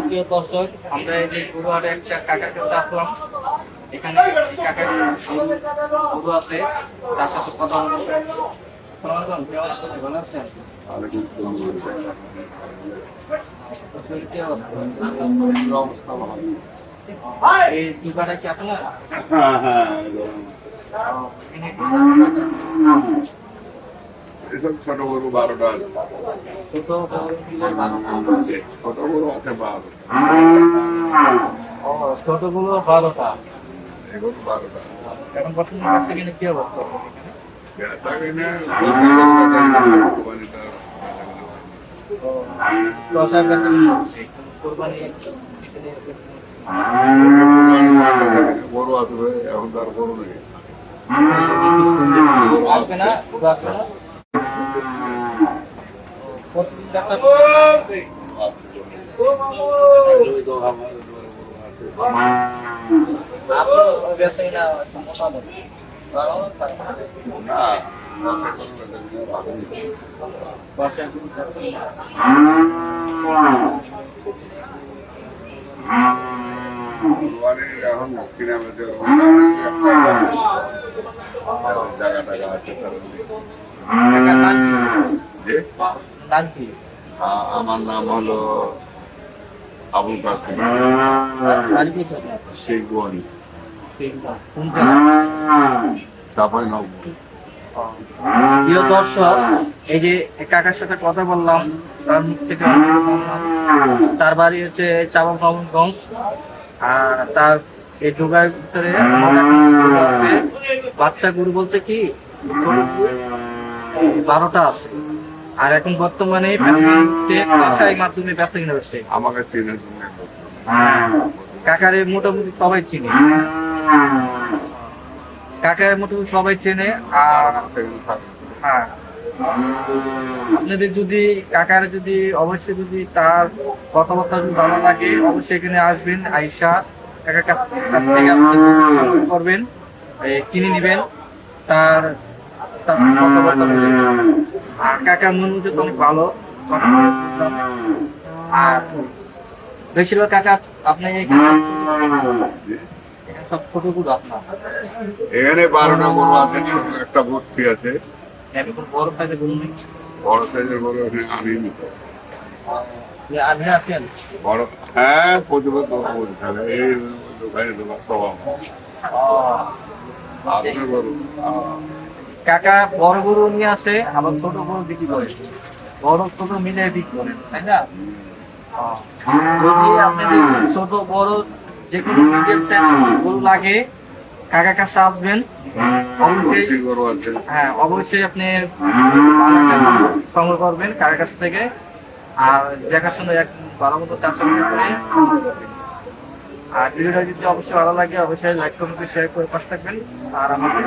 প্রিয় দর্শক, আমরা এই যে গুরুহাটে একটা কাকার কাছে আসলাম। এখানে কাকার গরু আছে, তার সাথে কথা বলবো। আসসালামু আলাইকুম, কেমন আছেন? ভালো আছেন? শরীর কি অবস্থা? এই দুইবারটা কি আপনার? এসব ছোট গরু 12টা আছে। ছোট বড় মিলে 12টা। ছোট গরু আছে 12। ও, ছোটগুলো 12টা। এগুলো 12টা। এখন বর্তমানে কাছে কিনে কি অবস্থা আপনার এখানে? বেচা কিনে বলতে গেলে বেচা কিনে কোরবানিটা ও, 10,000 কাছে কিনে হচ্ছে। কোরবানি গরু আসবে, এখন তার গরু নেই। আসবে না, গরু আসবে না। প্রতিদিন ব্যবসা আপনি ব্যবসায়ী না মোটামুটি ভালো খারাপ? বর্ষায় কোনো ব্যবসায়ী না। এখন কিনা বেচে জায়গা টাকা আছে তার টাকার নাম কি? যে নাম কি? আমার নাম হলো আবুল কাসিম বাড়ি কোথায়? শেখ গোয়ানি কোন জেলা? চাপাই নব্বই। প্রিয় দর্শক, এই যে কাকার সাথে কথা বললাম, তার মুখ থেকে অনেক শুনলাম। তার বাড়ি হচ্ছে চাঁপাইনবাবগঞ্জ। আর তার এই ডোগার ভিতরে গরু আছে। বাচ্চা গরু বলতে কি ছোট গরু 12টা আছে। আর এখন বর্তমানে হচ্ছে কষাই মাধ্যমে ব্যবসা কিনে হচ্ছে। আমাকে চিনে জন্য কাকারে মোটামুটি সবাই চিনে, কাকারে মোটামুটি সবাই চেনে। আর হ্যাঁ, আপনাদের যদি কাকার যদি অবশ্যই যদি তার কথাবার্তা যদি ভালো লাগে, অবশ্যই এখানে আসবেন। আইসা কাকার কাছ থেকে আপনি সংগ্রহ করবেন, কিনে নেবেন। তার তার সাথে কথাবার্তা বলে। আর কাকার মন হচ্ছে তো অনেক ভালো। আর বেশিরভাগ কাকা আপনি এখানে সব ছোট গুলো আপনার এখানে 12টা গরু আছে, ছোট একটা ভর্তি আছে। বড় সাইজের গরু নেই? বড় সাইজের গরু এখানে আনিনি। আপনি আছেন? বড় হ্যাঁ, প্রতিবার তো বলতে এই দোকানে দোকান সব আপনার গরু কাকা বড় গরু নিয়ে আসে, আবার ছোট গরু বিক্রি করে। বড় ছোট মিলে বিক্রি করেন, তাই না? যদি আপনাদের ছোট বড় যে কোনো মিডিয়াম সাইজ গরু লাগে, কাকার কাছে আসবেন। অবশ্যই ভর্তি গরু আছে। হ্যাঁ, অবশ্যই আপনি ভালো একটা গরু সংগ্রহ করবেন কাকার কাছ থেকে। আর দেখাশোনা এক ভালো মতো চাষাবাদ করে সংগ্রহ করবেন। আর ভিডিওটা যদি অবশ্যই ভালো লাগে, অবশ্যই লাইক কমেন্ট শেয়ার করে পাশে থাকবেন। আর আমাদের